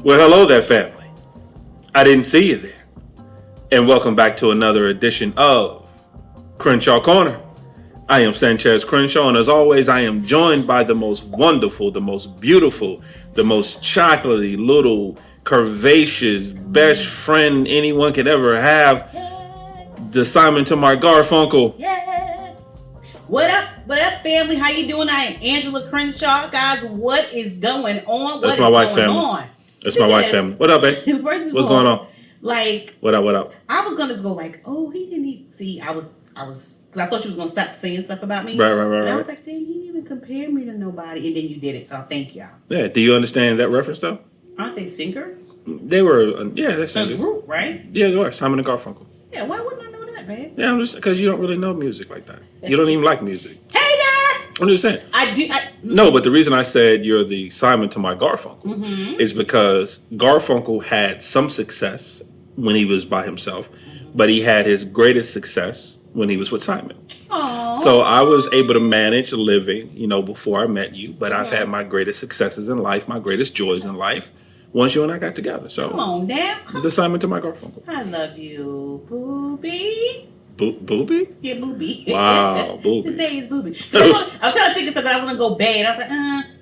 Well, hello there, family. I didn't see you there. And welcome back to another edition of Crenshaw Corner. I am Sanchez Crenshaw, and as always, I am joined by the most wonderful, the most beautiful, the most chocolatey, little, curvaceous, best friend anyone could ever have, the Simon to my Garfunkel. Yes. What up, family? How you doing? I am Angela Crenshaw. Guys, what is going on? That's my wife, family. That's my wife, family. What up, babe? What's going on? Like, what up? I was gonna go like, oh, he didn't even see. I was, because I thought you was gonna stop saying stuff about me. Right. And I was like, dang, he didn't even compare me to nobody, and then you did it. So thank y'all. Yeah. Do you understand that reference though? Aren't they singers? They were. They're singers. A group, right? Yeah, they were. Simon and Garfunkel. Yeah. Why wouldn't I know that, man? Yeah, I'm just because you don't really know music like that. You don't even like music. Hey there. I'm just saying. I do. No, but the reason I said you're the Simon to my Garfunkel is because Garfunkel had some success when he was by himself, but he had his greatest success when he was with Simon. Aww. So I was able to manage a living, before I met you, but I've had my greatest successes in life, my greatest joys in life, once you and I got together. So come on now. The Simon to my Garfunkel. I love you, booby. Booby? Yeah, booby. Wow, booby. Today is booby. I'm trying to think of something. I want to go bad. I was like,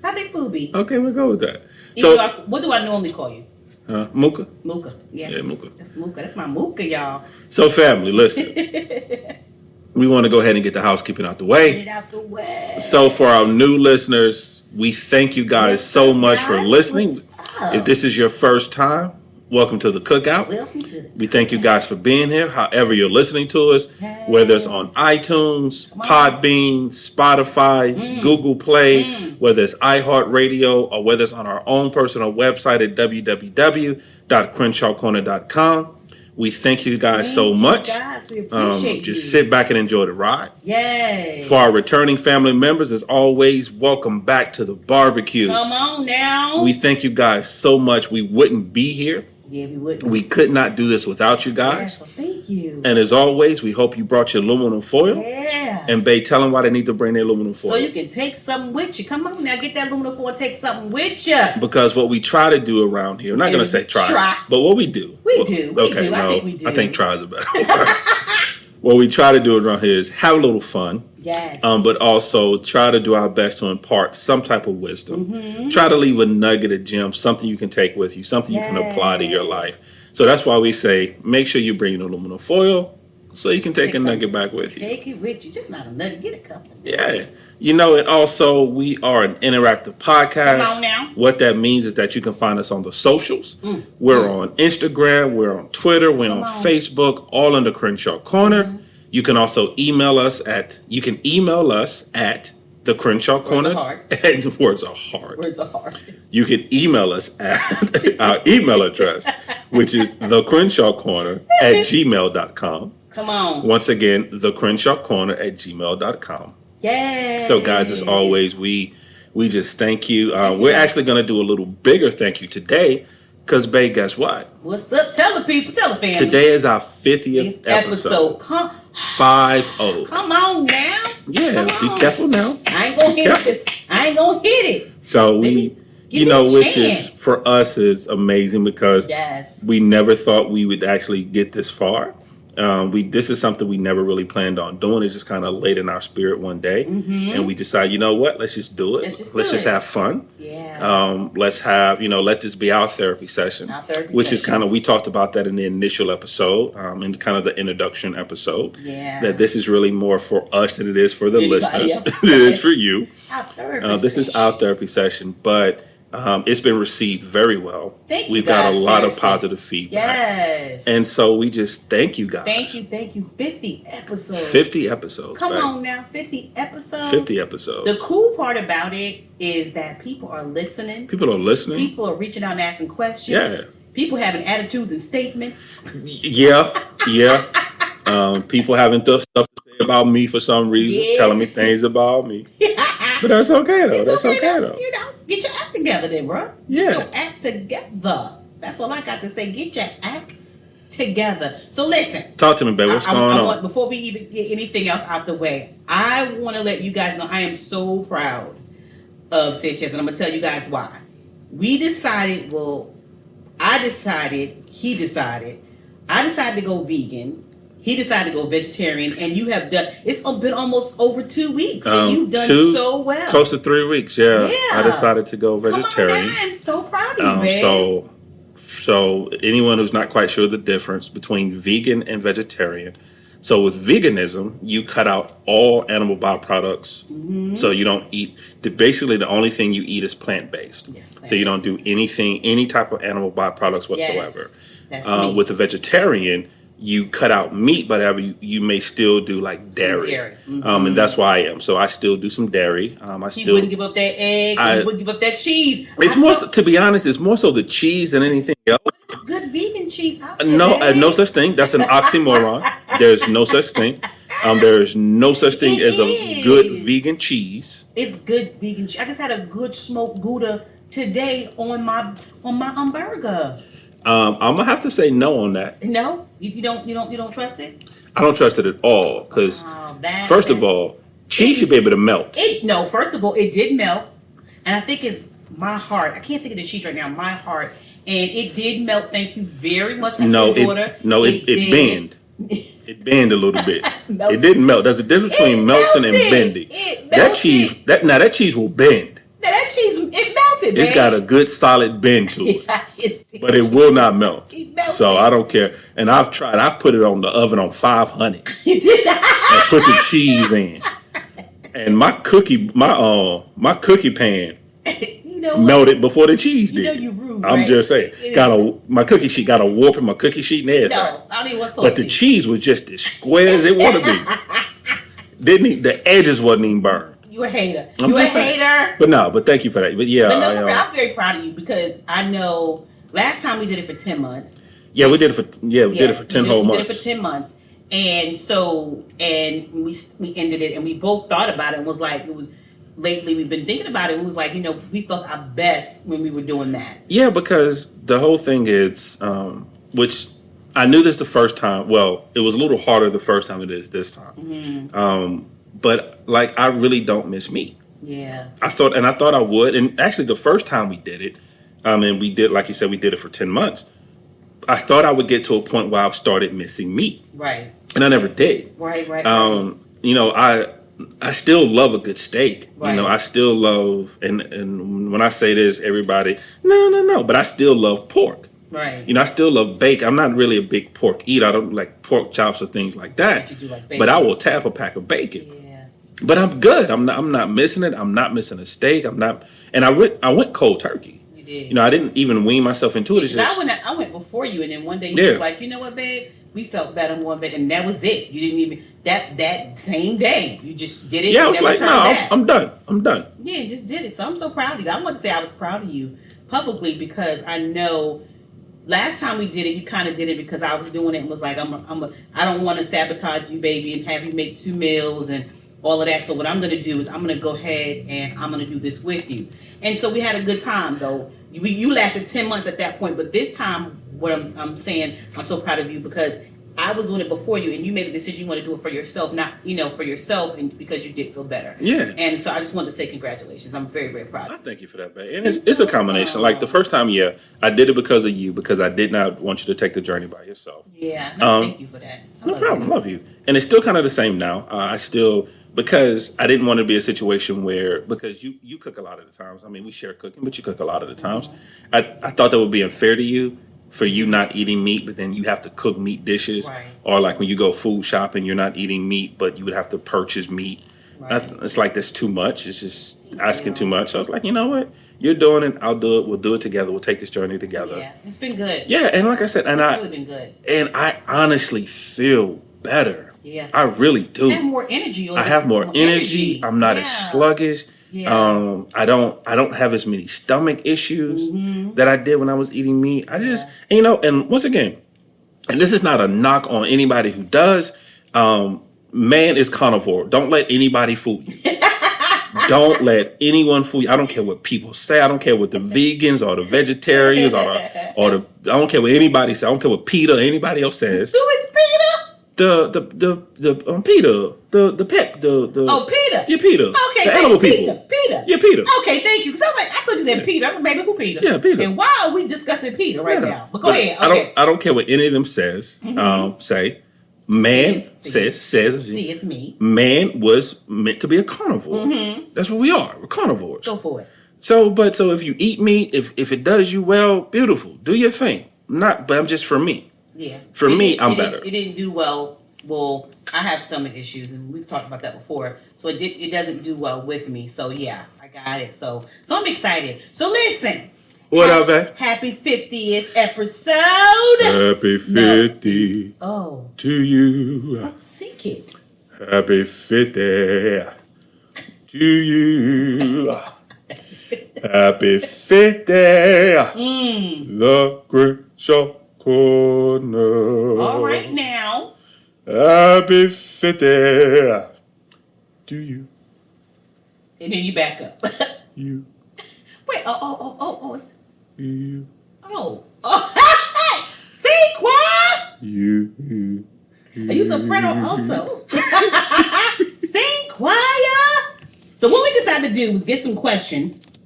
I think booby. Okay, we'll go with that. So, what do I normally call you? Mooka. Mooka. Yes. Yeah, Mooka. That's Mooka. That's my Mooka, y'all. So, family, listen. We want to go ahead and get the housekeeping out the way. Get it out the way. So, for our new listeners, we thank you guys so much for listening. If this is your first time, welcome to the Cookout. Welcome to the We thank you guys for being here, however you're listening to us, whether it's on iTunes, Podbean, Spotify, Google Play, whether it's iHeartRadio, or whether it's on our own personal website at www.crenshawcorner.com. We thank you guys so much. Guys, we appreciate just sit back and enjoy the ride. Yes. For our returning family members, as always, welcome back to the barbecue. Come on now. We thank you guys so much. We wouldn't be here. Yeah, we wouldn't. We could not do this without you guys. Yeah, so thank you. And as always, we hope you brought your aluminum foil. Yeah. And babe, tell them why they need to bring their aluminum foil. So you can take something with you. Come on now, get that aluminum foil, take something with you. Because what we try to do around here, I'm not going to say try, but what we do. We do. I think we do. I think try is a better word. What we try to do around here is have a little fun. Yes. But also try to do our best to impart some type of wisdom. Try to leave a nugget, a gem, something you can take with you, something you can apply to your life. So that's why we say, make sure you bring an aluminum foil so you can take a nugget back with you. Take it with you. Just not a nugget. Get a couple. Yeah. And also we are an interactive podcast. Come on now. What that means is that you can find us on the socials. We're on Instagram. We're on Twitter. We're on Facebook, all under Crenshaw Corner. You can also email us at the Crenshaw Corner. And words are hard. You can email us at our email address, which is thecrenshawcorner@gmail.com. Come on. Once again, thecrenshawcorner@gmail.com. Yes. So, guys, as always, we just thank you. We're actually going to do a little bigger thank you today because, babe, guess what? What's up? Tell the people. Tell the family. Today is our 50th episode. 50. Come on now. Yeah, be careful now. I ain't gonna hit it. So we, which is for us is amazing because we never thought we would actually get this far. This is something we never really planned on doing. It just kind of laid in our spirit one day, and we decided, you know what? Let's just do it. Let's just have fun. Yeah. Let's have let this be our therapy session, is kind of we talked about that in the initial episode, in kind of the introduction episode. Yeah. That this is really more for us than it is for the listeners. It is for you. This is our therapy session, but. It's been received very well. Thank you. We've got a lot of positive feedback. Yes. And so we just thank you guys. Thank you. 50 episodes. 50 episodes. Come on now, 50 episodes. 50 episodes. The cool part about it is that people are listening. People are listening. People are reaching out and asking questions. Yeah. People having attitudes and statements. Yeah. People having stuff to say about me for some reason, telling me things about me. But that's okay though. That's okay though. Get your act together then, bro. Yeah. Get your act together. That's all I got to say. Get your act together. So listen. Talk to me, babe. What's going on? Before we even get anything else out the way, I want to let you guys know I am so proud of Sanchez, and I'm going to tell you guys why. We decided, he decided, I decided to go vegan. He decided to go vegetarian, and you have done. It's been almost over 2 weeks, and you've done so well. Close to 3 weeks. Yeah, I decided to go vegetarian. Come on, I'm so proud of you, man. So anyone who's not quite sure the difference between vegan and vegetarian. So with veganism, you cut out all animal byproducts. Mm-hmm. So you don't eat. Basically, the only thing you eat is plant-based. Yes, so you don't do any type of animal byproducts whatsoever. Yes, with a vegetarian, you cut out meat, but you may still do like dairy. Mm-hmm. And that's why I am. So I still do some dairy. You wouldn't give up that egg. You wouldn't give up that cheese. To be honest, it's more so the cheese than anything else. It's good vegan cheese. No such thing. That's an oxymoron. There's no such thing. There is no such thing as a good vegan cheese. It's good vegan cheese. I just had a good smoked Gouda today on my burger. I'm gonna have to say no on that. No, you don't trust it. I don't trust it at all because first of all, cheese should be able to melt. First of all, it did melt, and I think it's my heart. I can't think of the cheese right now. My heart, and it did melt. Thank you very much. It bend. It bend a little bit. It didn't melt. There's a difference between melting and bending. That cheese will bend. That cheese, it melted. It's got a good solid bend to it, but it will not melt. So I don't care. And I've tried. I put it on the oven on 500 and put the cheese in. And my cookie pan melted before the cheese did. You're rude, I'm just saying. My cookie sheet got a warp in my cookie sheet and everything. No, I don't even want to. But the cheese was just as square as it wanted to be. The edges wasn't even burned. You a hater. You a hater. But thank you for that. But yeah, I'm very proud of you because I know last time we did it for 10 months. Yeah, we did it for 10 whole months. We did it for 10 months. And we ended it and we both thought about it and was like, lately we've been thinking about it and was like, we felt our best when we were doing that. Yeah, because the whole thing is, which I knew this the first time. Well, it was a little harder the first time than it is this time. Mm-hmm. But like, I really don't miss meat. Yeah. I thought I would. And actually, the first time we did it, and we did, like you said, we did it for 10 months. I thought I would get to a point where I started missing meat. Right. And I never did. Right. I still love a good steak. Right. I still love, and when I say this, everybody, no, but I still love pork. Right. I still love bacon. I'm not really a big pork eater. I don't like pork chops or things like that. But you do like bacon. But I will tap a pack of bacon. Yeah. But I'm good. I'm not missing it. I'm not missing a steak. I'm not. And I went cold turkey. You did. I didn't even wean myself into it. It's just, I went before you, and then one day you was like, you know what, babe? We felt better more better, and that was it. You didn't even that same day. You just did it. Yeah, I was like, no, I'm done. Yeah, you just did it. So I'm so proud of you. I want to say I was proud of you publicly because I know last time we did it, you kind of did it because I was doing it and was like, I don't want to sabotage you, baby, and have you make 2 meals and all of that. So what I'm going to do is I'm going to go ahead and I'm going to do this with you. And so we had a good time, though. You lasted 10 months at that point, but this time, what I'm saying, I'm so proud of you because I was doing it before you, and you made a decision you want to do it for yourself, not for yourself, and because you did feel better. Yeah. And so I just wanted to say congratulations. I'm very, very proud. I thank you for that, babe. And it's a combination. Like the first time, I did it because of you, because I did not want you to take the journey by yourself. Yeah. Thank you for that. No problem. I love you. And it's still kind of the same now. Because I didn't want to be a situation where, because you cook a lot of the times. I mean, we share cooking, but you cook a lot of the times. I thought that would be unfair to you for you not eating meat, but then you have to cook meat dishes. Right. Or like when you go food shopping, you're not eating meat, but you would have to purchase meat. Right. It's like that's too much. It's just asking too much. So I was like, you know what? You're doing it. I'll do it. We'll do it together. We'll take this journey together. Yeah, it's been good. Yeah, and like I said, it's really been good. And I honestly feel better. Yeah, I really do. You have more energy. I have more energy. I'm not as sluggish. Yeah. I don't have as many stomach issues that I did when I was eating meat. I just, and once again, and this is not a knock on anybody who does. Man is carnivore. Don't let anybody fool you. Don't let anyone fool you. I don't care what people say. I don't care what the vegans or the vegetarians or I don't care what anybody says. I don't care what Peter or anybody else says. Who is Peter? The Peter, the pet, Peter. Yeah, Peter. Okay, the animal Peter. people. Peter. Yeah, Peter. Okay, thank you. Because I was like, I thought you said Peter. I'm like, baby, who Peter? Yeah, Peter. And why are we discussing Peter right now? But go ahead. Okay. I don't care what any of them says. Say, man says See, it's me. man was meant to be a carnivore. That's what we are. We're carnivores. Go for it. So if you eat meat, if it does you well, beautiful. Do your thing. But I'm just for me. Yeah. For me, I'm better. It didn't do well. Well, I have stomach issues, and we've talked about that before. So it doesn't do well with me. So yeah, I got it. So I'm excited. So listen. What up, man? Happy 50th episode. Happy 50 Oh. to you. Don't seek it. Happy 50 to you. Happy 50. The Crenshaw Corner. All right now. Happy 50 to you. And then you back up. You. Wait. Oh. You. Oh. See, choir. You. Are you soprano alto? Sing choir. So what we decided to do was get some questions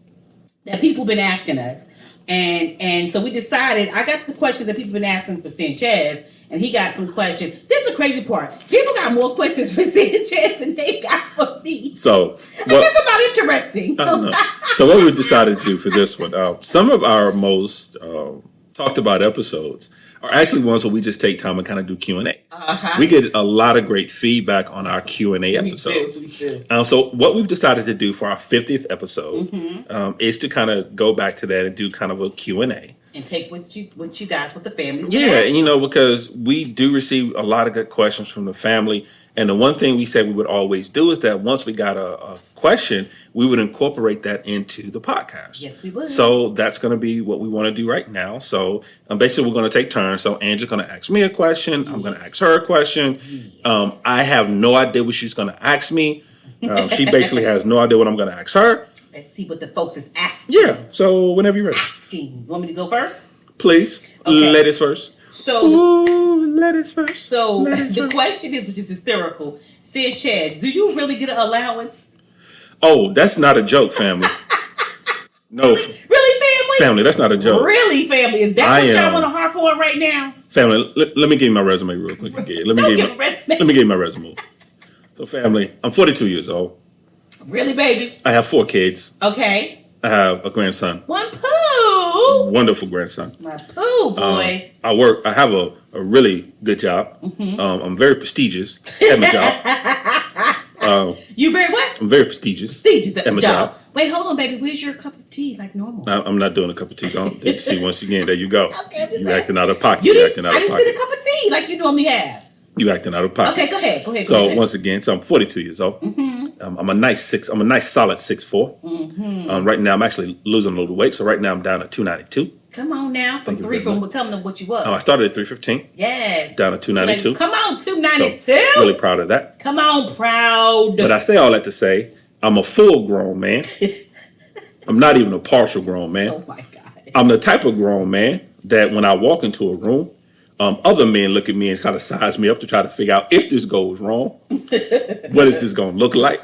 that people been asking us. And so we decided, I got the questions that people been asking for Sanchez, and he got some questions. This is the crazy part. People got more questions for Sanchez than they got for me. So I guess about interesting. So what we decided to do for this one, some of our most talked about episodes are actually ones where we just take time and kind of do Q&A. We get a lot of great feedback on our Q&A episodes. We do. So what we've decided to do for our 50th episode is to kind of go back to that and do kind of a Q&A. And take what you guys, what the family's Yeah, and because we do receive a lot of good questions from the family. And the one thing we said we would always do is that once we got a question, we would incorporate that into the podcast. Yes, we would. So that's going to be what we want to do right now. So basically, we're going to take turns. So Angie's going to ask me a question. I'm going to ask her a question. I have no idea what she's going to ask me. She basically has no idea what I'm going to ask her. Let's see what the folks is asking. Yeah. So whenever you're ready. Asking. Want me to go first? Please. Okay. Ladies first. So ladies first. So ladies the first. question is, which is hysterical. Said Chad, do you really get an allowance? Oh, that's not a joke, family. No. Really, family? Family, that's not a joke. Really, family? Is that what y'all want to harp on right now? Family, let me give you my resume real quick again. Let me give you my resume. So, family, I'm 42 years old. Really, baby? I have 4 kids. Okay. I have a grandson. One poo. Wonderful grandson. My poo, boy. I have a really good job. I'm very prestigious at my job. You very what? I'm very prestigious. Prestigious at my job. Wait, hold on, baby. Where's your cup of tea like normal? I'm not doing a cup of tea. Don't see once again. There you go. Okay, you acting out of pocket. I didn't see the cup of tea like you normally have. You acting out of pocket. Okay, go ahead. So once again, I'm 42 years old. I'm a nice solid 6'4". Right now, I'm actually losing a little weight. So right now, I'm down at 292. Come on now, from tell them what you was. I started at 315. Yes. Down to 292. Come on, 292. So, really proud of that. Come on, proud. But I say all that to say, I'm a full grown man. I'm not even a partial grown man. Oh my God. I'm the type of grown man that when I walk into a room, other men look at me and kind of size me up to try to figure out if this goes wrong. What is this going to look like?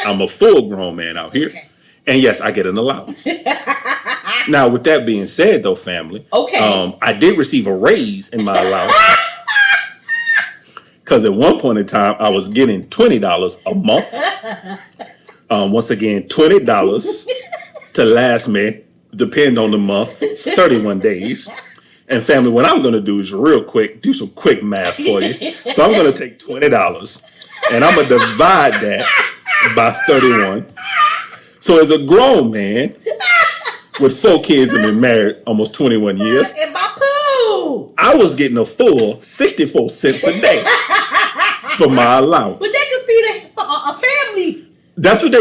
I'm a full grown man out here. Okay. And yes, I get an allowance. Now, with that being said, though, family, I did receive a raise in my allowance. Because at one point in time, I was getting $20 a month. Once again, $20 to last me, depending on the month, 31 days. And family, what I'm going to do is real quick, do some quick math for you. So I'm going to take $20 and I'm going to divide that by 31. So as a grown man with 4 kids and been married almost 21 years, and my poo, I was getting a full 64 cents a day for my allowance. But that could feed a family. That's what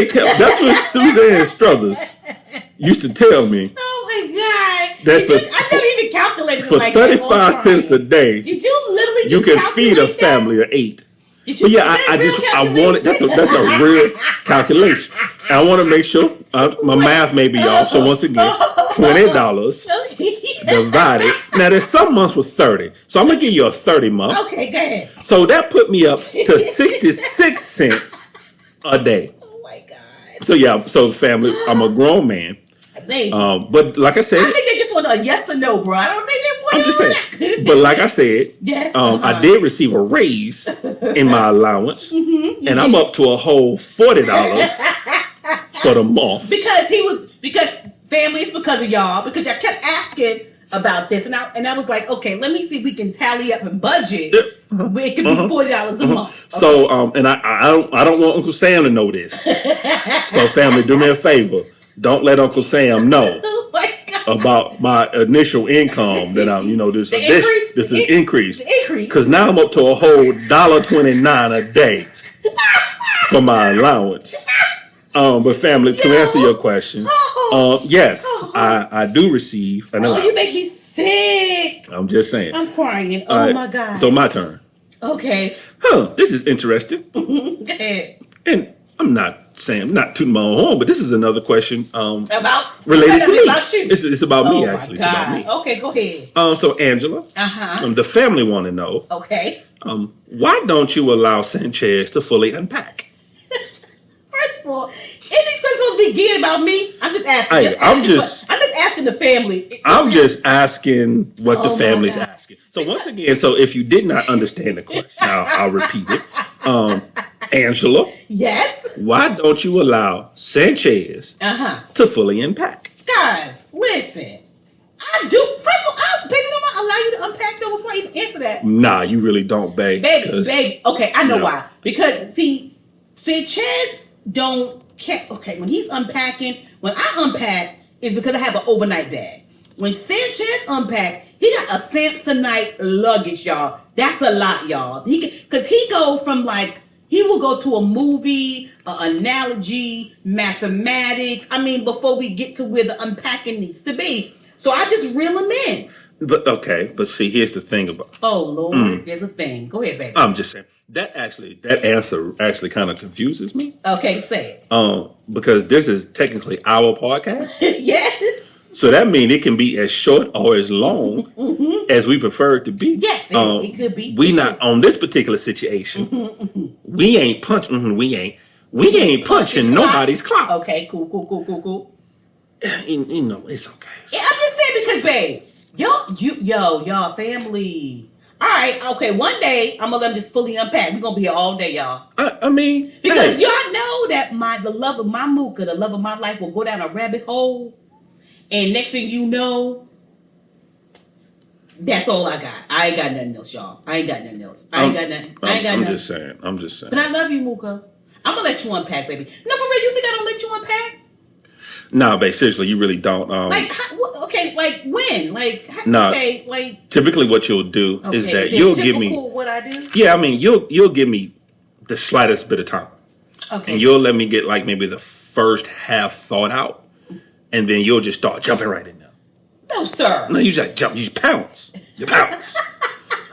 Suzanne Struthers used to tell me. Oh my God! That I never even calculated for like 35 cents a day. Did you literally? You can feed a family of 8. But yeah, I wanted that's a real calculation. I want to make sure my math may be off. So once again, $20 divided. Now there's some months with 30, so I'm gonna give you a 30 month. Okay, go ahead. So that put me up to 66 cents a day. Oh my God! So family, I'm a grown man. Baby. But like I said, I think they just want a yes or no, bro. I don't think they want I'm just saying. But like I said, yes, I did receive a raise in my allowance, and I'm up to a whole $40 for the month. Because family, it's because of y'all, because y'all kept asking about this, and I was like, okay, let me see if we can tally up and budget. Where it could be $40 a month. Okay. So and I don't want Uncle Sam to know this. So family, do me a favor. Don't let Uncle Sam know about my initial income that I'm, this is an increase. Because now I'm up to a whole $1.29 a day for my allowance. But family, to answer your question, yes, I do receive an allowance. Oh, you make me sick. I'm just saying. I'm crying. Oh my God. So my turn. Okay. This is interesting. Go ahead. And I'm not tooting my own horn, but this is another question about related to me. About you. It's about me, actually. It's about me. Okay, go ahead. So Angela, the family want to know. Okay. Why don't you allow Sanchez to fully unpack? First of all, anything's supposed to be geared about me? I'm just asking. Hey, I'm just asking the family. I'm just asking what the family's asking. So once again, if you did not understand the question, I'll repeat it. Angela. Yes. Why don't you allow Sanchez to fully unpack? Guys, listen. I do. First of all, baby, don't I allow you to unpack though before I even answer that? Nah, you really don't, babe. Baby. Okay, I know why. Because see, Sanchez okay, when he's unpacking, when I unpack, it's because I have an overnight bag. When Sanchez unpack, he got a Samsonite luggage, y'all. That's a lot, y'all. Because he go from he will go to a movie, an analogy, mathematics. I mean, before we get to where the unpacking needs to be. So I just reel him in. But see, here's the thing about. Oh Lord, there's a thing. Go ahead, baby. I'm just saying that answer actually kind of confuses me. Okay, say it. Because this is technically our podcast. Yes. So that means it can be as short or as long as we prefer it to be. Yes, it could be. We not on this particular situation. We ain't punching. We ain't punching nobody's clock. Okay, cool. It's okay. Yeah, I'm just saying because, babe, y'all, family. All right, okay. One day I'm gonna let them just fully unpack. We're gonna be here all day, y'all. I mean, because y'all know that the love of my Mooka, the love of my life, will go down a rabbit hole, and next thing you know, that's all I got. I ain't got nothing else, y'all. I ain't got nothing. I'm just saying. But I love you, Mooka. I'm gonna let you unpack, baby. No, for real, you think I don't let you unpack? Nah, babe, seriously, you really don't. When? Typically what you'll do is that you'll give me what I do. Yeah, I mean, you'll give me the slightest bit of time. Okay. And you'll let me get maybe the first half thought out, and then you'll just start jumping right in there. No, sir. No, you just jump. You pounce. You pounce.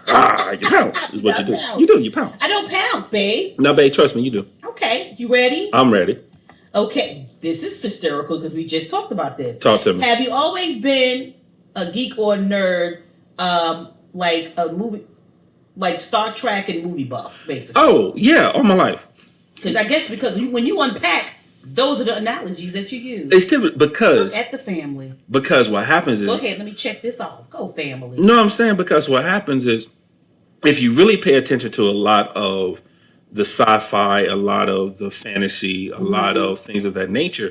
You pounce is what you do. Pounce. You do. You pounce. I don't pounce, babe. No, babe, trust me, you do. Okay, you ready? I'm ready. Okay, this is hysterical because we just talked about this. Talk to me. Have you always been a geek or a nerd, like a movie, like Star Trek and movie buff, basically? Oh, yeah, all my life. Because I guess when you unpack, those are the analogies that you use. It's typically because... Look at the family. Because what happens is... Go ahead, let me check this off. Go, family. No, I'm saying because what happens is if you really pay attention to a lot of the sci-fi, a lot of the fantasy, a lot of things of that nature,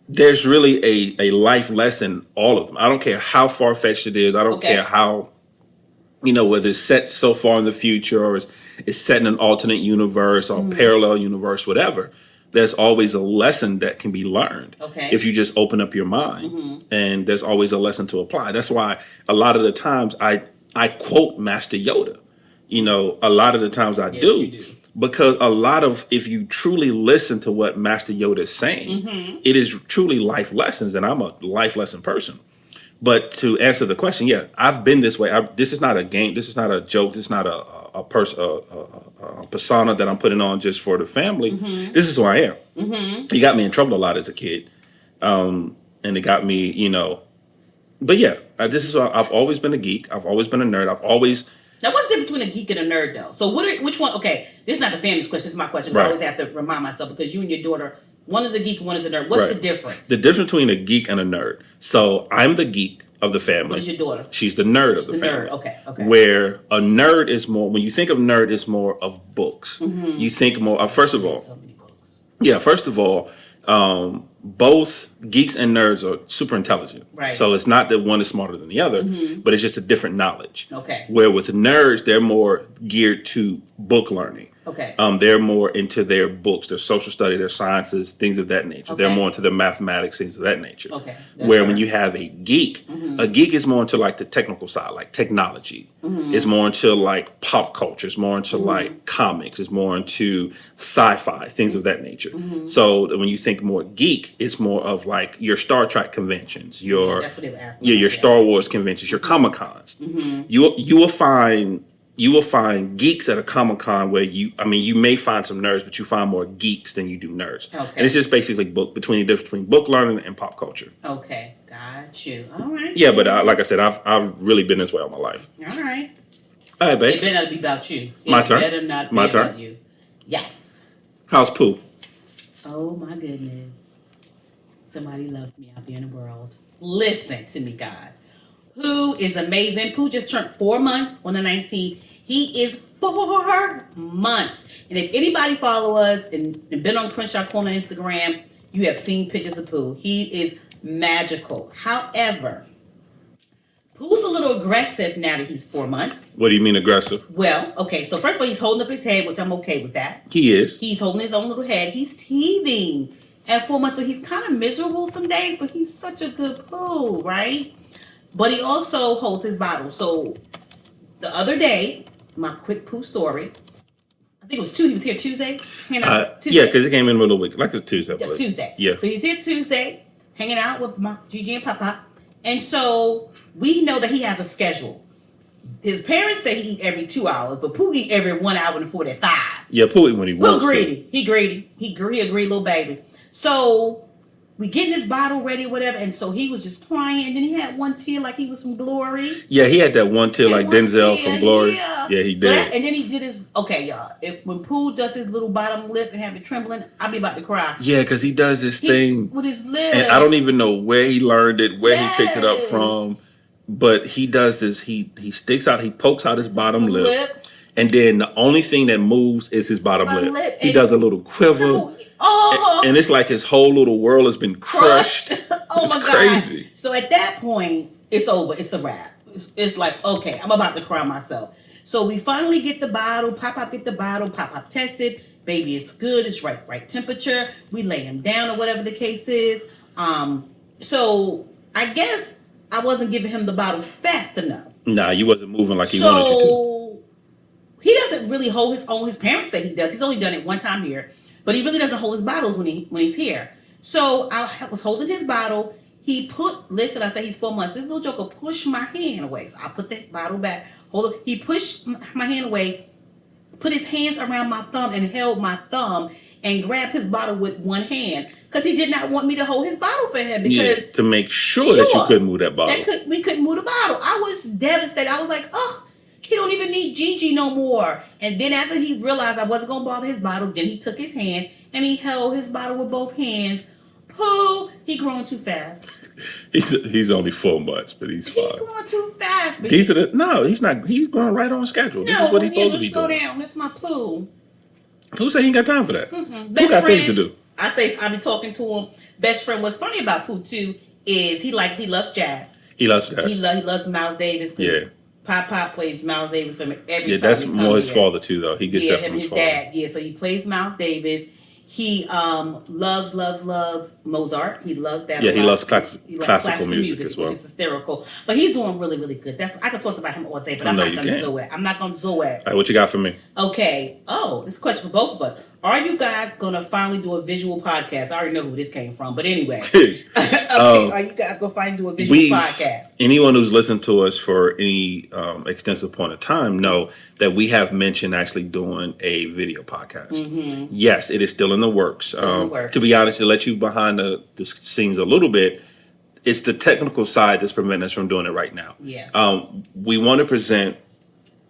there's really a life lesson, all of them. I don't care how far-fetched it is. I don't care how, whether it's set so far in the future or it's set in an alternate universe or parallel universe, whatever. There's always a lesson that can be learned if you just open up your mind. And there's always a lesson to apply. That's why a lot of the times I quote Master Yoda. A lot of the times I do. Because if you truly listen to what Master Yoda is saying, it is truly life lessons, and I'm a life lesson person. But to answer the question, yeah, I've been this way. This is not a game. This is not a joke. This is not a persona that I'm putting on just for the family. This is who I am. He got me in trouble a lot as a kid, and it got me, But yeah, this is I've always been a geek. I've always been a nerd. Now, what's the difference between a geek and a nerd, though? So, which one? Okay, this is not the family's question. This is my question. Right. I always have to remind myself because you and your daughter One is a geek, one is a nerd. What's Right. the difference? The difference between a geek and a nerd. So I'm the geek of the family. What is your daughter? She's the nerd of the family. Nerd. Okay. Where a nerd is more, when you think of nerd, it's more of books. Mm-hmm. You think more, first of all, So many books. yeah, first of all, both geeks and nerds are super intelligent. Right. So it's not that one is smarter than the other, Mm-hmm. but it's just a different knowledge. Okay. Where with nerds, they're more geared to book learning. Okay. They're more into their books, their social study, their sciences, things of that nature. Okay. They're more into their mathematics, things of that nature. Okay. Where when you have a geek is more into like the technical side, like technology. Mm-hmm. It's more into like pop culture. It's more into like comics. It's more into sci-fi, things of that nature. Mm-hmm. So when you think more geek, it's more of like your Star Trek conventions, your That's what they were asking. Mm-hmm. your Star Wars conventions, your Comic Cons. You will find geeks at a Comic Con where you may find some nerds, but you find more geeks than you do nerds. Okay. And it's just basically the difference between book learning and pop culture. Okay. Got you. All right. Yeah, but like I said, I've really been this way all my life. All right. All right, It babes. better not be about you. My turn? It better not be My about turn? you. Yes. How's Pooh? Oh my goodness. Somebody loves me out there in the world. Listen to me, guys. Pooh is amazing. Pooh just turned 4 months on the 19th. He is 4 months. And if anybody follow us and been on Crenshaw Corner Instagram, you have seen pictures of Pooh. He is magical. However, Pooh's a little aggressive now that he's 4 months. What do you mean aggressive? Well, okay, so first of all, he's holding up his head, which I'm okay with that. He is. He's holding his own little head. He's teething at 4 months, so he's kind of miserable some days, but he's such a good Pooh, right? But he also holds his bottle. So the other day, my quick Pooh story, I think it was Tuesday. He was here Tuesday. Tuesday. Yeah, because it came in the middle of the week, like a Tuesday. Yeah, Tuesday. Yeah. So he's here Tuesday, hanging out with my Gigi and Papa. And so we know that he has a schedule. His parents say he eat every 2 hours, but Pooh eat every 1 hour and 45. Yeah, Pooh when he wants greedy. He greedy. He a greedy little baby. So we getting his bottle ready, whatever, and so he was just crying, and then he had one tear like he was from Glory. Yeah, he had that one tear like One Denzel tear, from Glory. yeah. Yeah, he So did. and then he did his, okay, y'all, when Pooh does his little bottom lip and have it trembling, I'll be about to cry. Yeah, because he does this thing. With his lip. And I don't even know where he learned it, where he picked it up Yes. from. But he does this. He pokes out his bottom lip. And then the only thing that moves is his bottom lip. He does a little quiver. Oh, And it's like his whole little world has been crushed. Oh It's my crazy. God. So at that point, it's over. It's a wrap. It's like, okay, I'm about to cry myself. So we finally get the bottle. Pop get the bottle. Pop tested. Baby, it's good. It's right temperature. We lay him down or whatever the case is. So I guess I wasn't giving him the bottle fast enough. Nah, you wasn't moving like he wanted you to. He doesn't really hold his own. His parents say he does. He's only done it one time here, but he really doesn't hold his bottles when he's here. So I was holding his bottle. Listen, I say he's 4 months. This little joker pushed my hand away. So I put that bottle back. Hold it. He pushed my hand away, put his hands around my thumb and held my thumb and grabbed his bottle with one hand because he did not want me to hold his bottle for him because to make sure that you couldn't move that bottle. we couldn't move the bottle. I was devastated. I was like, oh, he don't even need Gigi no more. And then after he realized I wasn't going to bother his bottle, then he took his hand and he held his bottle with both hands. Pooh, he growing too fast. He's only 4 months, but he's fine. He's growing too fast. No, he's not. He's going right on schedule. This is what he's supposed to be doing. Let's go down. That's my Pooh. Pooh said he ain't got time for that. Mm-hmm. Pooh got things to do. I be talking to him. Best friend. What's funny about Pooh too is he loves jazz. He loves jazz. He loves Miles Davis. Yeah. Pop plays Miles Davis for him every time. Yeah, that's he more his here. father too, though. He gets that from his father. Dad. Yeah, so he plays Miles Davis. He loves Mozart. He loves that. Yeah, he loves He loves classical music as well. which is hysterical. But he's doing really, really good. I could talk about him all day, but I'm not going to do it. I'm not going to do it. All right, what you got for me? Okay. Oh, this is a question for both of us. Are you guys going to finally do a visual podcast? I already know who this came from, but anyway. Okay, are you guys going to finally do a visual podcast? Anyone who's listened to us for any extensive point of time know that we have mentioned actually doing a video podcast. Mm-hmm. Yes, it is still in the works. To be honest, to let you behind the scenes a little bit, it's the technical side that's preventing us from doing it right now. Yeah. We want to present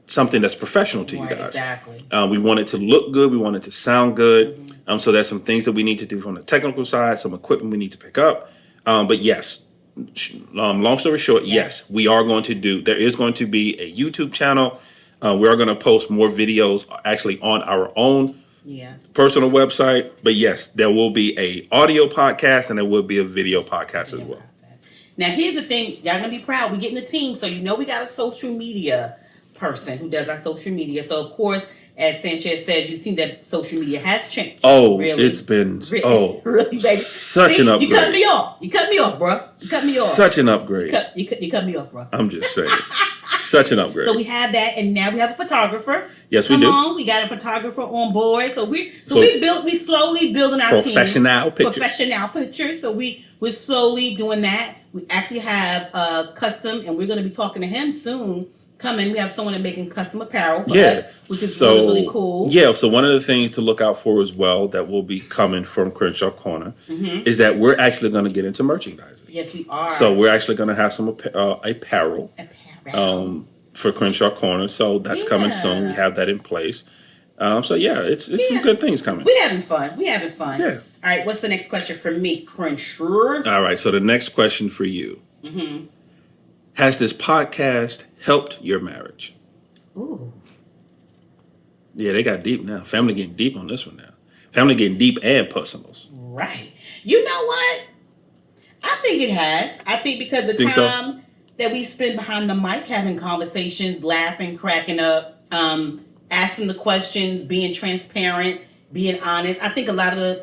something that's professional to you guys. Exactly. We want it to look good. We want it to sound good. So there's some things that we need to do from the technical side, some equipment we need to pick up. But yes, long story short, yes, we are going to do. There is going to be a YouTube channel. We are going to post more videos actually on our own personal website. But yes, there will be a audio podcast and there will be a video podcast as well. Now, here's the thing. Y'all going to be proud. We're getting a team. So, we got a social media person who does our social media. So, of course, as Sanchez says, you've seen that social media has changed. Oh, really, it's been really, baby. Such an upgrade. You cut me off. You cut me off, bro. You cut me off. Such an upgrade. You cut me off, bro. I'm just saying. Such an upgrade. So we have that, and now we have a photographer. Yes, we do. Come on, we got a photographer on board. So we slowly building our team. Professional pictures. So we're slowly doing that. We actually have custom, and we're going to be talking to him soon. We have someone that's making custom apparel for us, which is really cool. Yeah, so one of the things to look out for as well that will be coming from Crenshaw Corner is that we're actually going to get into merchandising. Yes, we are. So we're actually going to have some apparel for Crenshaw Corner. So that's coming soon. We have that in place. It's some good things coming. We're having fun. Yeah. All right, what's the next question for me, Crenshaw? All right, so the next question for you. Has this podcast helped your marriage? Ooh. Yeah, they got deep now. Family getting deep on this one now. Family getting deep and personals. Right. You know what? I think it has. I think because the time that we spend behind the mic having conversations, laughing, cracking up, asking the questions, being transparent, being honest. I think a lot of the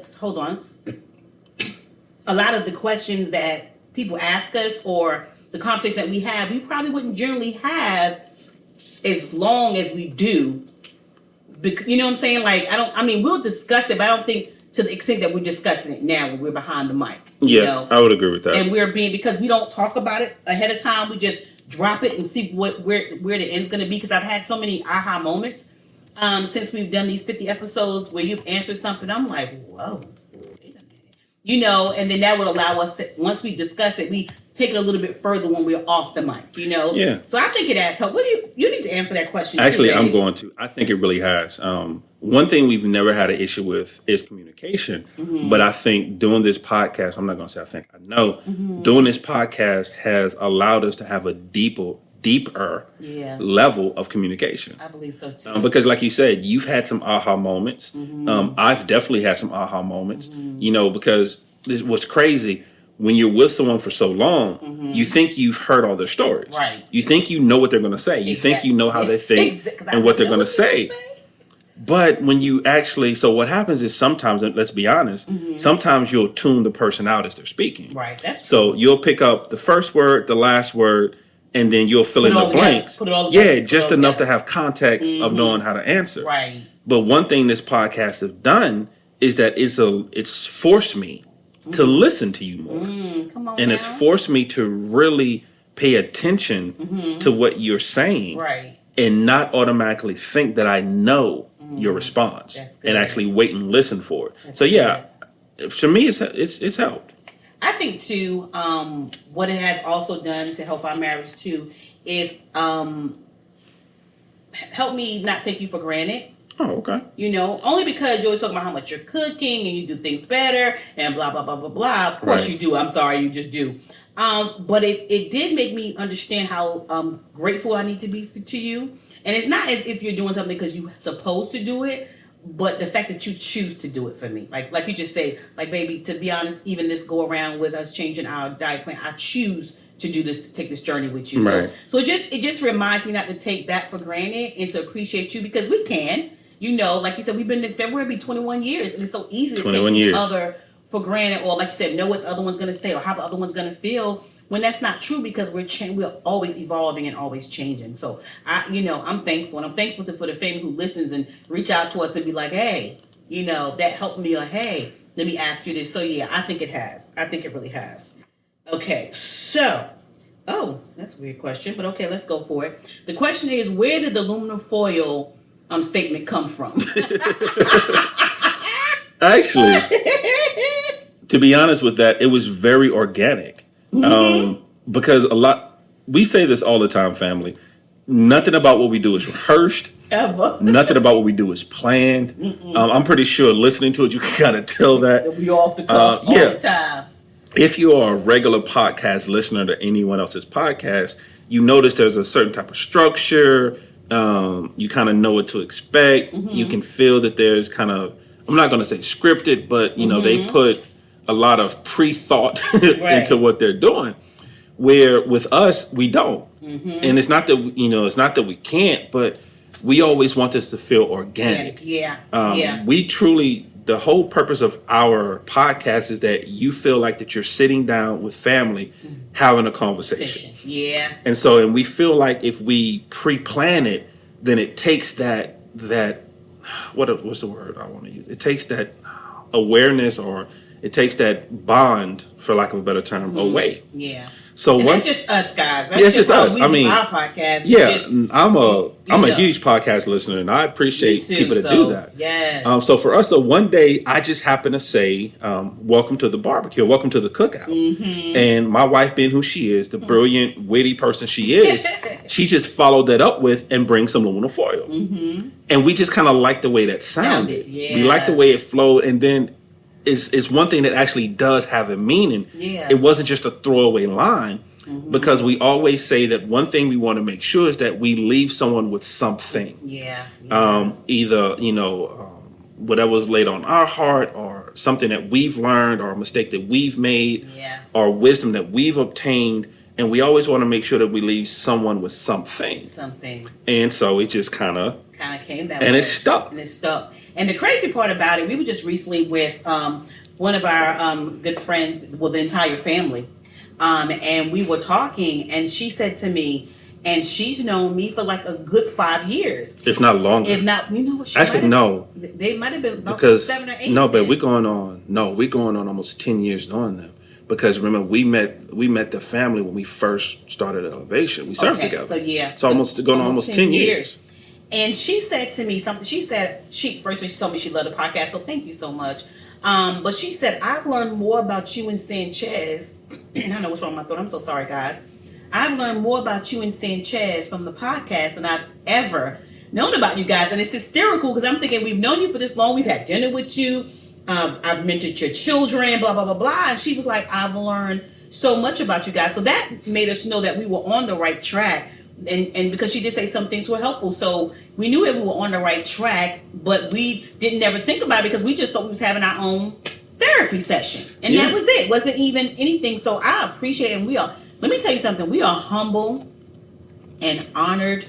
questions that people ask us or the conversation that we have, we probably wouldn't generally have as long as we do. You know what I'm saying? We'll discuss it, but I don't think to the extent that we're discussing it now when we're behind the mic. I would agree with that. And because we don't talk about it ahead of time, we just drop it and see where the end's going to be. Because I've had so many aha moments since we've done these 50 episodes where you've answered something. I'm like, whoa, wait a minute. And then that would allow us to, once we discuss it, we take it a little bit further when we're off the mic, Yeah. So I think it has helped. You need to answer that question. Actually, I'm going to. I think it really has. One thing we've never had an issue with is communication. But I think doing this podcast, I'm not going to say I think, I know, doing this podcast has allowed us to have a deeper level of communication. I believe so too. Because like you said, you've had some aha moments. I've definitely had some aha moments, because this was crazy. When you're with someone for so long, you think you've heard all their stories. Right. You think you know what they're going to say. You think you know how they think and what they're going to say. But when you actually, so what happens is sometimes, let's be honest, sometimes you'll tune the person out as they're speaking. Right. That's true. So you'll pick up the first word, the last word, and then you'll fill in the blanks. Put it all together. Just enough to have context of knowing how to answer. Right. But one thing this podcast has done is that it's forced me to listen to you more. Come on and now. It's forced me to really pay attention to what you're saying. Right. And not automatically think that I know your response and actually wait and listen for it. That's so for me, it's helped. I think too, what it has also done to help our marriage too is help me not take you for granted. Oh, okay. Only because you're always talking about how much you're cooking and you do things better and blah, blah, blah, blah, blah. Of course you do. I'm sorry, you just do. But it did make me understand how grateful I need to be to you. And it's not as if you're doing something because you're supposed to do it, but the fact that you choose to do it for me. Like you just say, baby, to be honest, even this go around with us changing our diet plan, I choose to do this, to take this journey with you. Right. So it just reminds me not to take that for granted and to appreciate you because we can. Like you said, we've been in February, it'll be 21 years, and it's so easy to take each other for granted, or like you said, know what the other one's going to say or how the other one's going to feel, when that's not true because we're always evolving and always changing. So I'm thankful, and I'm thankful for the family who listens and reach out to us and be like, hey, that helped me, like, hey, let me ask you this. So yeah, I think it has. I think it really has. Okay, so, that's a weird question, but okay, let's go for it. The question is, where did the aluminum foil statement come from? Actually, to be honest with that, it was very organic. Because we say this all the time, family. Nothing about what we do is rehearsed. Ever. Nothing about what we do is planned. I'm pretty sure listening to it, you can kind of tell that. We off the cuff all the time. If you are a regular podcast listener to anyone else's podcast, you notice there's a certain type of structure. You kind of know what to expect. You can feel that there's kind of, I'm not going to say scripted, but you know, they put a lot of pre-thought into what they're doing. Where with us, we don't. And it's not that, it's not that we can't, but we always want this to feel organic. We truly, the whole purpose of our podcast is that you feel like that you're sitting down with family having a conversation. And we feel like if we pre-plan it, then it takes that what's the word I want to use? It takes that awareness, or it takes that bond, for lack of a better term, away. So that's just us, guys. That's just us. I mean, our podcast. I'm a huge podcast listener, and I appreciate people that do that. Yes. So for us, one day I just happened to say, "Welcome to the barbecue. Welcome to the cookout." And my wife, being who she is, the brilliant, witty person she is, she just followed that up with and bring some aluminum foil. And we just kind of liked the way that sounded. We liked the way it flowed, and then. Is one thing that actually does have a meaning. It wasn't just a throwaway line, because we always say that one thing we want to make sure is that we leave someone with something. Either, whatever was laid on our heart, or something that we've learned, or a mistake that we've made, or wisdom that we've obtained. And we always want to make sure that we leave someone with something. And so it just kind of came that way. And it stuck. And the crazy part about it, we were just recently with one of our good friends, well, the entire family. And we were talking, and she said to me, and she's known me for like a good 5 years. If not longer. If not, you know what? Actually, no. They might have been about because 7 or 8. No, but we're going on almost 10 years knowing them. Because remember, we met the family when we first started Elevation. We served together. So almost 10 years. And she said to me something. She said, she told me she loved the podcast, so thank you so much. But she said, I've learned more about you and Sanchez. I don't know what's wrong with my throat. I'm so sorry, guys. I've learned more about you and Sanchez from the podcast than I've ever known about you guys. And it's hysterical because I'm thinking, we've known you for this long. We've had dinner with you. I've mentored your children, blah, blah, blah, blah. And she was like, I've learned so much about you guys. So that made us know that we were on the right track. And because she did say some things were helpful. So we knew that we were on the right track, but we didn't ever think about it because we just thought we was having our own therapy session. And that was it. Wasn't even anything. So I appreciate it. And let me tell you something. We are humble and honored.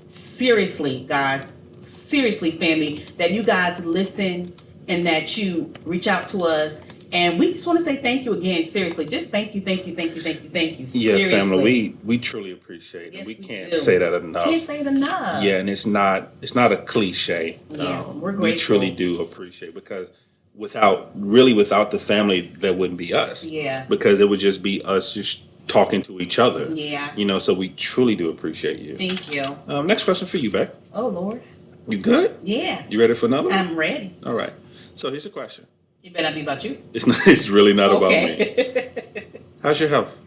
Seriously, guys. Seriously, family, that you guys listen and that you reach out to us. And we just want to say thank you again. Seriously, just thank you. Seriously. Family, we truly apprite it. Yes, we can't do. say that enough. Can't say it enough. Yeah, and it's not a cliche. We're grateful. We truly do appreciate, because without the family, that wouldn't be us. Because it would just be us just talking to each other. So we truly do appreciate you. Thank you. Next question for you, Beck. Oh, Lord. You good? Yeah. You ready for another one? I'm ready. All right. So here's a question. It better not be about you. It's really not about me. How's your health?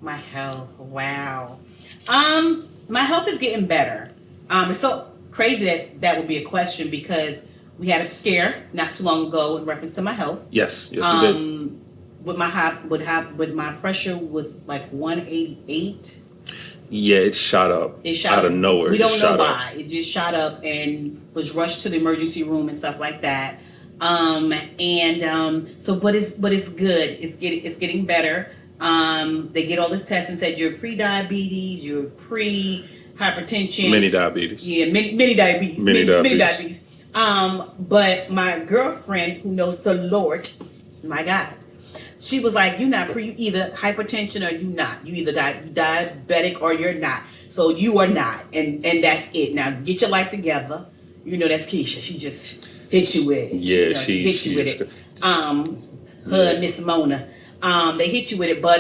My health. Wow. My health is getting better. It's so crazy that would be a question because we had a scare not too long ago in reference to my health. Yes, we did. With my pressure was like 188. Yeah, it shot up. Out of nowhere. We don't know why. It just shot up and was rushed to the emergency room and stuff like that. But it's good. It's getting better. They get all this tests and said you're pre-diabetes, you're pre-hypertension. Mini diabetes. Yeah, mini diabetes. Mini diabetes. But my girlfriend who knows the Lord, my God, she was like, you're not you either hypertension or you not. You either diabetic or you're not. So you are not. And that's it. Now get your life together. You know that's Keisha. She just hit you with it. Yeah, she hit you with it. Her and Miss Mona. They hit you with it. But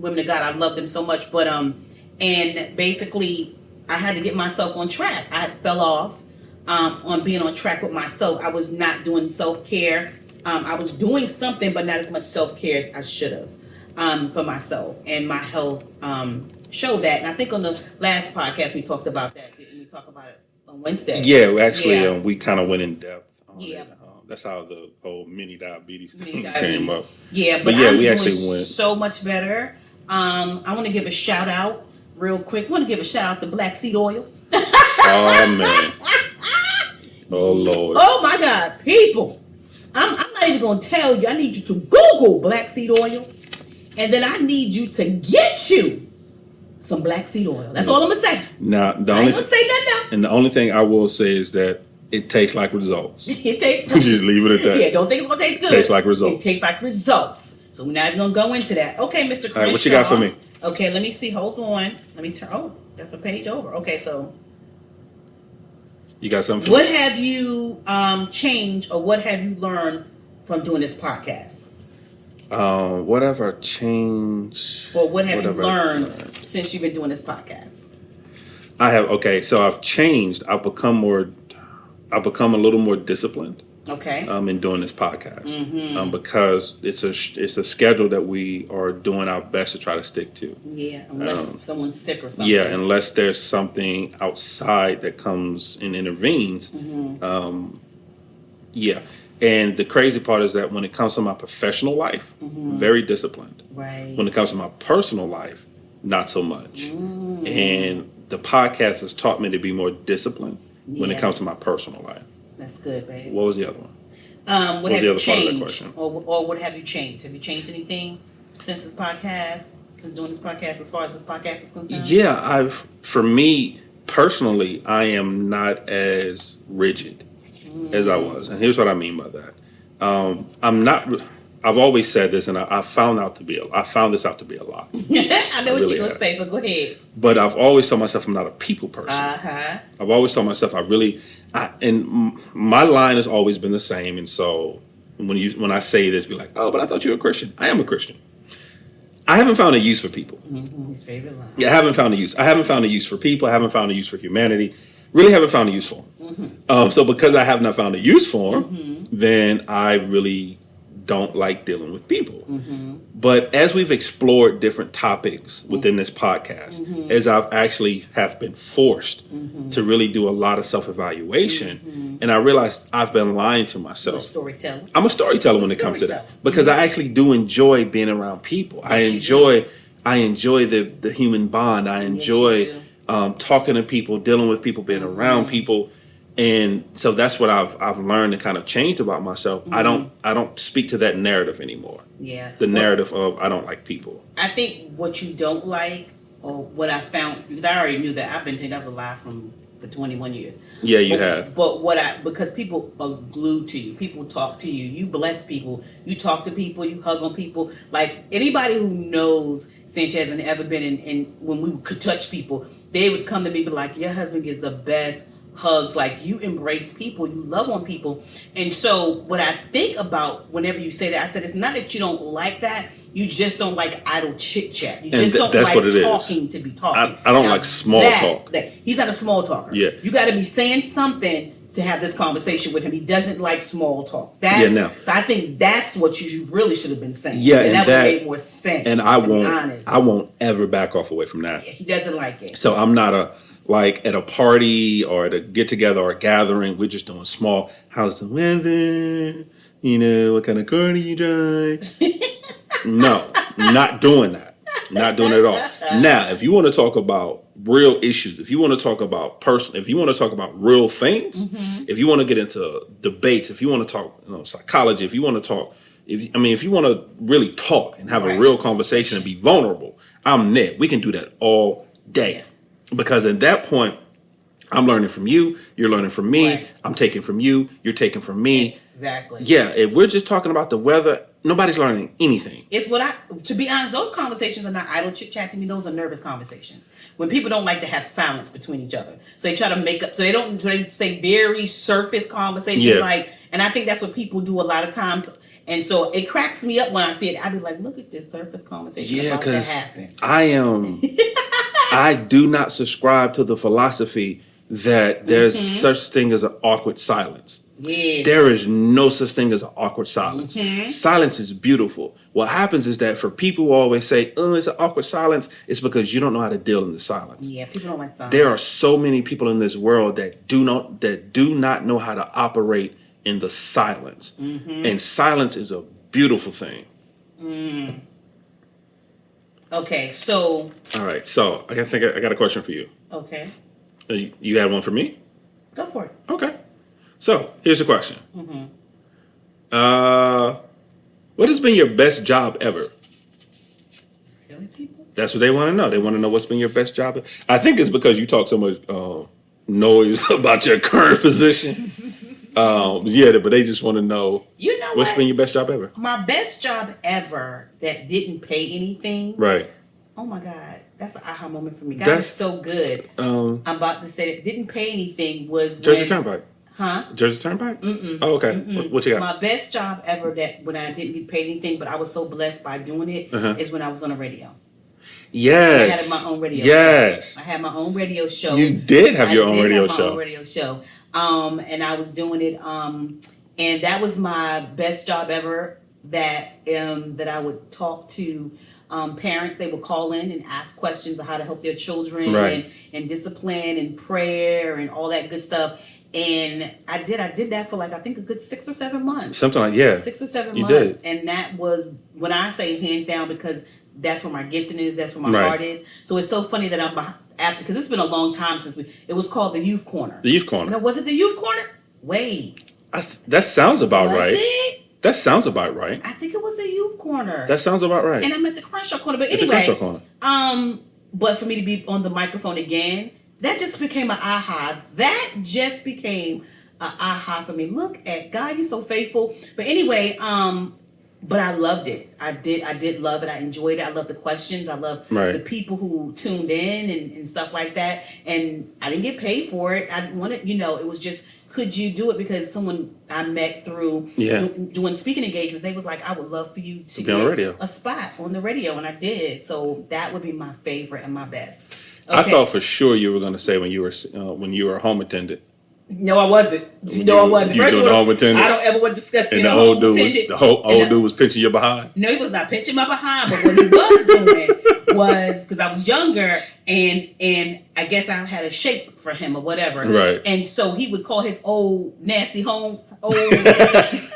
women of God, I love them so much. But and basically I had to get myself on track. I had fell off on being on track with myself. I was not doing self-care. I was doing something, but not as much self-care as I should have. for myself and my health show that. And I think on the last podcast we talked about that. Didn't we talk about it on Wednesday? Yeah, actually, we kind of went in depth on Yeah. it. That's how the whole mini diabetes thing Mini came up. Yeah, but I'm doing so much better. I want to give a shout out real quick. I want to give a shout out to Black Seed Oil. Oh, man. Oh, Lord. Oh, my God. People, I'm not even going to tell you. I need you to Google Black Seed Oil. And then I need you to get you some black seed oil. That's all I'm going to say. Now, I ain't going to say nothing else. And the only thing I will say is that it tastes like results. Just leave it at that. Yeah, don't think it's going to taste good. Tastes like results. It tastes like results. So we're not even going to go into that. Okay, Mr. Crenshaw. All right, what you got for me? Okay, let me see. Hold on. Let me turn. Oh, that's a page over. Okay, so. You got something? What have you changed or what have you learned from doing this podcast? Whatever changed. Or what have you learned since you've been doing this podcast? I have. Okay, so I've changed. I've become a little more disciplined. Okay. In doing this podcast, because it's a schedule that we are doing our best to try to stick to. Yeah, unless someone's sick or something. Yeah, unless there's something outside that comes and intervenes. Yeah, and the crazy part is that when it comes to my professional life, very disciplined. Right. When it comes to my personal life, not so much. And the podcast has taught me to be more disciplined when it comes to my personal life. That's good, babe. What was the other one? What have you changed? Or what have you changed? Have you changed anything since this podcast? Since doing this podcast, as far as this podcast is concerned? Yeah, for me personally, I am not as rigid as I was, and here's what I mean by that. I'm not. I've always said this, and I found this out to be a lie. I know what you're gonna say, so go ahead. But I've always told myself I'm not a people person. Uh-huh. I've always told myself and my line has always been the same. And so when I say this, be like, oh, but I thought you were a Christian. I am a Christian. I haven't found a use for people. His favorite line. Yeah, I haven't found a use. I haven't found a use for people. I haven't found a use for humanity. Really haven't found a use for them. So because I have not found a use for them, then I really don't like dealing with people. But as we've explored different topics within this podcast, as I've actually have been forced to really do a lot of self-evaluation, and I realized I've been lying to myself. I'm a storyteller when it comes to that, because I actually do enjoy being around people. I enjoy the human bond. I enjoy talking to people, dealing with people, being around people. And so that's what I've learned and kind of changed about myself. I don't speak to that narrative anymore. Yeah. The narrative of I don't like people. I think what you don't like, or what I found, because I already knew that. I've been saying that was a lie for 21 years. Yeah, you have. But because people are glued to you. People talk to you. You bless people. You talk to people. You hug on people. Like anybody who knows Sanchez and ever been in when we could touch people, they would come to me and be like, your husband gives the best hugs. Like, you embrace people, you love on people. And so what I think about whenever you say that, I said, it's not that you don't like that, you just don't like idle chit chat. You just don't like talking to be talking. I don't like small talk. He's not a small talker. Yeah. You got to be saying something to have this conversation with him. He doesn't like small talk. So I think that's what you really should have been saying. Yeah, and that would make more sense. And I won't ever back off away from that. Yeah, he doesn't like it. So I'm not like at a party or at a get together or a gathering, we're just doing small. How's the weather? You know, what kind of car do you drive? No, not doing that. Not doing it at all. Now, if you want to talk about real issues, if you want to talk about if you want to talk about real things, if you want to get into debates, if you want to talk, psychology, if you want to talk, if you want to really talk and have a real conversation and be vulnerable, I'm there. We can do that all day. Because at that point, I'm learning from you, you're learning from me, I'm taking from you, you're taking from me. Exactly. Yeah, if we're just talking about the weather, nobody's learning anything. It's to be honest, those conversations are not idle chit chat to me, those are nervous conversations. When people don't like to have silence between each other. So they try to make up, they say very surface conversations, and I think that's what people do a lot of times. And so it cracks me up when I see it. I be like, look at this surface conversation about to happen. I do not subscribe to the philosophy that there's such thing as an awkward silence. Yes. There is no such thing as an awkward silence. Silence is beautiful. What happens is that for people who always say, "Oh, it's an awkward silence," it's because you don't know how to deal in the silence. Yeah, people don't like silence. There are so many people in this world that do not know how to operate in the silence, and silence is a beautiful thing. Okay, so. All right, so I got a question for you. Okay. You had one for me? Go for it. Okay. So here's the question. What has been your best job ever? Really, people? That's what they want to know. They want to know what's been your best job. I think it's because you talk so much noise about your current position. Yeah, but they just want to know. You know what's been your best job ever? My best job ever that didn't pay anything. Right. Oh my God, that's an aha moment for me. God is so good. I'm about to say that didn't pay anything was Jersey Turnpike. Huh? Jersey Turnpike? Oh, okay. What you got? My best job ever that when I didn't get paid anything, but I was so blessed by doing it, is when I was on the radio. Yes. I had my own radio show. I had my own radio show. You did have your own radio show. My own radio show. And I was doing it. And that was my best job ever. That I would talk to parents. They would call in and ask questions of how to help their children and discipline and prayer and all that good stuff. And I did that for like I think a good 6 or 7 months. Something like 6 or 7 you months. Did. And that was when I say hands down because that's where my gifting is. That's where my heart is. So it's so funny that I'm because it's been a long time since it was called the Youth Corner. The Youth Corner. Now, was it the Youth Corner? Wait. That sounds about right. It? That sounds about right. I think it was the Youth Corner. That sounds about right. And I'm at the Crenshaw Corner. But anyway. At the Crenshaw Corner. But for me to be on the microphone again, that just became an aha. That just became an aha for me. Look at God, you're so faithful. But anyway, but I loved it. I did love it. I enjoyed it. I loved the questions. I loved the people who tuned in and stuff like that. And I didn't get paid for it. I wanted, it was just, could you do it? Because someone I met through doing speaking engagements, they was like, I would love for you to be on the radio. A spot on the radio. And I did. So that would be my favorite and my best. Okay. I thought for sure you were going to say when you were a home attendant. No, I wasn't. No, I wasn't. You doing the home attendant? I don't ever want to discuss being a home attendant. The old dude was pinching your behind? No, he was not pinching my behind. But what he was doing was, because I was younger, and I guess I had a shape for him or whatever. Right. And so he would call his old nasty home.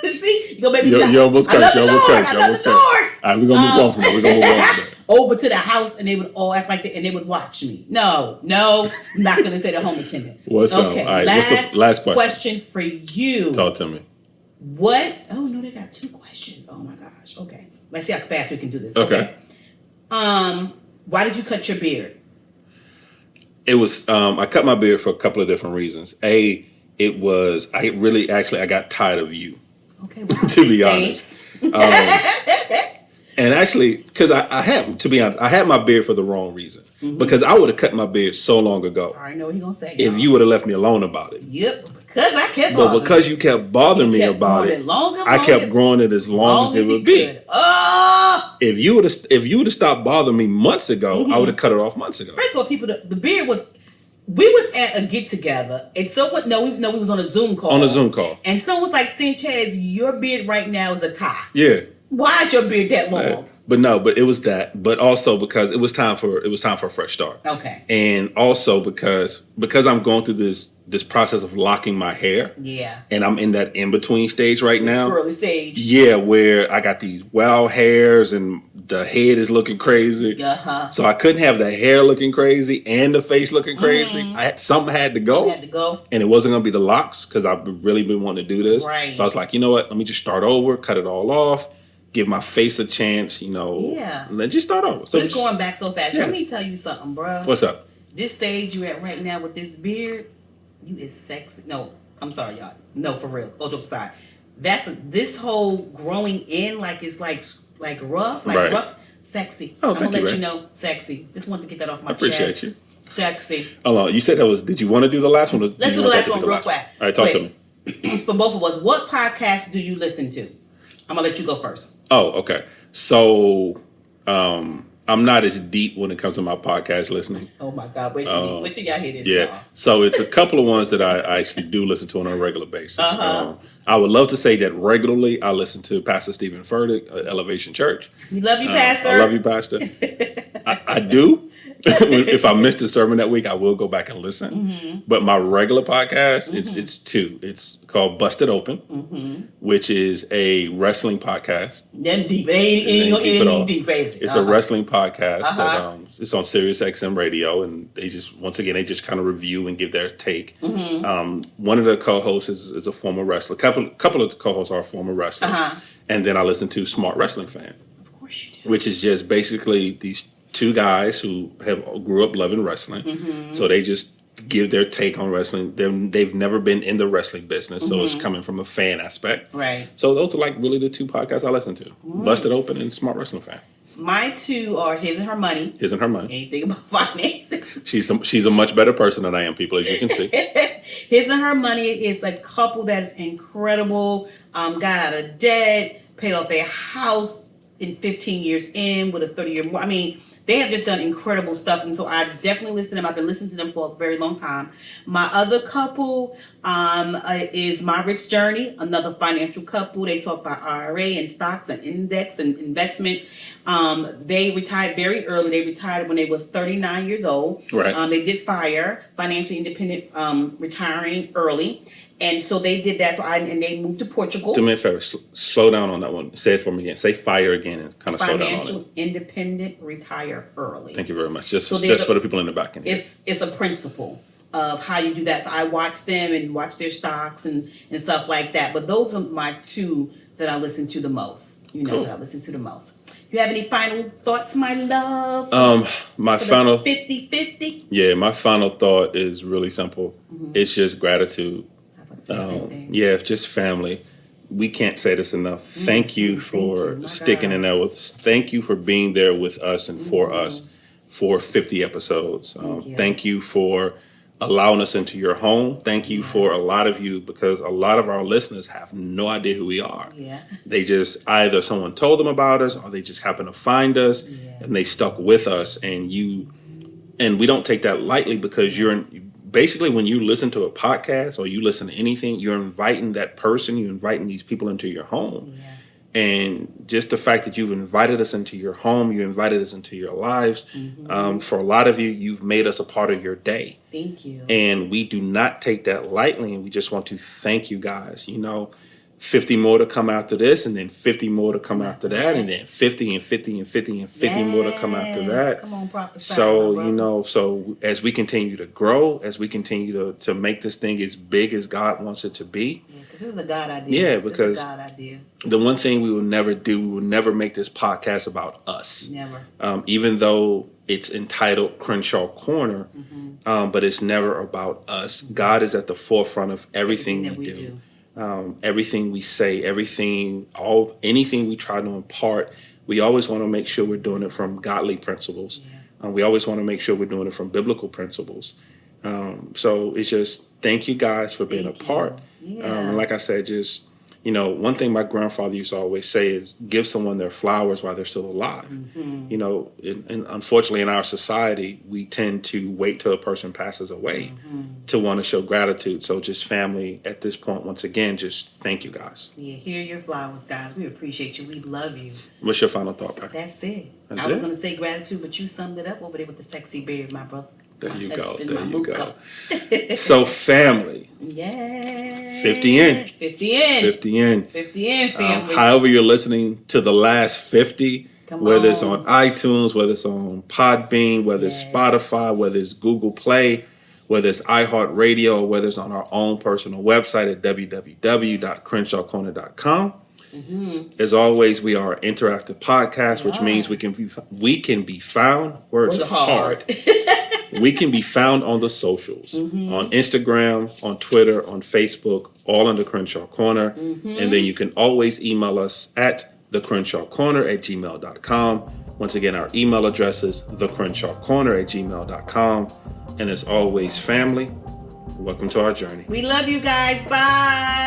See? You go, baby. You almost cursed. I love the Lord. All right, we're going to move on from that. Over to the house, and they would all act like that, and they would watch me. No, I'm not going to say the home attendant. What's up? All right, what's the last question? Question for you. Talk to me. What? Oh no, they got 2 questions. Oh my gosh. Okay, let's see how fast we can do this. Okay. Why did you cut your beard? It was I cut my beard for a couple of different reasons. I got tired of you. Okay. Well, to be honest. And actually, because I had my beard for the wrong reason. Because I would have cut my beard so long ago. I already know what you're going to say. If you would have left me alone about it. Yep, because I kept But because you kept bothering me about it, I kept growing it as long as it would be. Oh! If you would have stopped bothering me months ago, I would have cut it off months ago. First of all, the beard was... We was at a get together, and someone we was on a Zoom call. And someone was like, "Sanchez, your beard right now is a tie." Yeah. Why is your beard that long? But it was that. But also because it was time for a fresh start. Okay. And also because I'm going through this process of locking my hair. Yeah. And I'm in that in between stage right now. Early stage. Yeah, where I got these wild hairs and the head is looking crazy. So I couldn't have the hair looking crazy and the face looking crazy. Something had to go. And it wasn't gonna be the locks because I've really been wanting to do this. Right. So I was like, you know what? Let me just start over, cut it all off. Give my face a chance, Yeah. Let's just start over. So it's going back so fast. Let me tell you something, bro. What's up? This stage you at right now with this beard, you is sexy. No, I'm sorry, y'all. No, for real. All jokes aside. This whole growing in it's like rough, rough, sexy. Oh, I'm gonna let you know, sexy. Just want to get that off my chest. Appreciate you. Sexy. Hold on. You said that was. Did you want to do the last one? Let's do the last one real quick. All right, talk to me. It's for both of us. What podcast do you listen to? I'm gonna let you go first. Oh, okay. So, I'm not as deep when it comes to my podcast listening. Oh my God! Wait till y'all hear this. Yeah, Y'all. so it's a couple of ones that I actually do listen to on a regular basis. I would love to say that regularly I listen to Pastor Stephen Furtick at Elevation Church. We love you, Pastor. I love you, Pastor. I do. If I missed a sermon that week, I will go back and listen. But my regular podcast, it's two. It's called Busted Open, which is a wrestling podcast. Then deep, it ain't deep, It's a wrestling podcast that it's on Sirius XM radio, and they just kind of review and give their take. One of the co-hosts is a former wrestler. Couple of the co-hosts are former wrestlers, and then I listen to Smart Wrestling Fan, of course you do, which is just basically these two guys who grew up loving wrestling, so they just give their take on wrestling. They've never been in the wrestling business, so it's coming from a fan aspect. Right. So those are like really the two podcasts I listen to: Busted Open and Smart Wrestling Fan. My two are His and Her Money. His and Her Money. Anything about finances. She's a much better person than I am, people, as you can see. His and Her Money is a couple that is incredible. Got out of debt, paid off their house in 15 years in with a 30-year more. I mean, they have just done incredible stuff, and so I definitely listen to them. I've been listening to them for a very long time. My other couple is My Rich Journey, another financial couple. They talk about IRA and stocks and index and investments. They retired very early. They retired when they were 39 years old. Right. They did FIRE, financially independent, retiring early. And so they did that. And they moved to Portugal. Do me a favor, slow down on that one. Say it for me again. Say FIRE again and kind of slow down on it. Financial independent, retire early. Thank you very much. Just for the people in the back end. It's a principle of how you do that. So I watch them and watch their stocks and stuff like that. But those are my two that I listen to the most. That I listen to the most. You have any final thoughts, my love? My final 50-50? Yeah, my final thought is really simple. It's just gratitude. Just family. We can't say this enough. Thank you for sticking in there with us. Thank you for being there with us and for us for 50 episodes. Thank you for allowing us into your home. Thank you for a lot of you, because a lot of our listeners have no idea who we are. Yeah. They just either someone told them about us or they just happened to find us and they stuck with us. And we don't take that lightly, because basically, when you listen to a podcast or you listen to anything, you're inviting that person, you're inviting these people into your home. Yeah. And just the fact that you've invited us into your home, you invited us into your lives. For a lot of you, you've made us a part of your day. Thank you. And we do not take that lightly. And we just want to thank you guys. 50 more to come after this, and then 50 more to come after that, and then 50 and 50 and 50 and 50 more to come after that. Come on, prophesy. So, so as we continue to grow, as we continue to make this thing as big as God wants it to be. Yeah, because this is a God idea. Yeah, because the one thing we will never do, we will never make this podcast about us. Never. Even though it's entitled Crenshaw Corner, but it's never about us. God is at the forefront of everything we do. Everything we say, anything we try to impart, we always want to make sure we're doing it from godly principles. Yeah. We always want to make sure we're doing it from biblical principles. So it's just, thank you guys for being a part. Yeah. And like I said, just, one thing my grandfather used to always say is give someone their flowers while they're still alive. And unfortunately in our society, we tend to wait till a person passes away to want to show gratitude. So just family at this point, once again, just thank you guys. Yeah, here are your flowers, guys. We appreciate you. We love you. What's your final thought, Pat? That's it. I was going to say gratitude, but you summed it up over there with the sexy beard, my brother. There you go. So family. Yeah. 50 in. 50 in. 50 in. 50 in, family. However you're listening to the last 50, whether it's on iTunes, whether it's on Podbean, whether it's Spotify, whether it's Google Play, whether it's iHeartRadio, or whether it's on our own personal website at www.crenshawcorner.com. As always, we are an interactive podcast, which means we can be found. Words are hard. We can be found on the socials, on Instagram, on Twitter, on Facebook, all under Crenshaw Corner. And then you can always email us at thecrenshawcorner@gmail.com. Once again, our email address is thecrenshawcorner@gmail.com. And as always, family, welcome to our journey. We love you guys. Bye.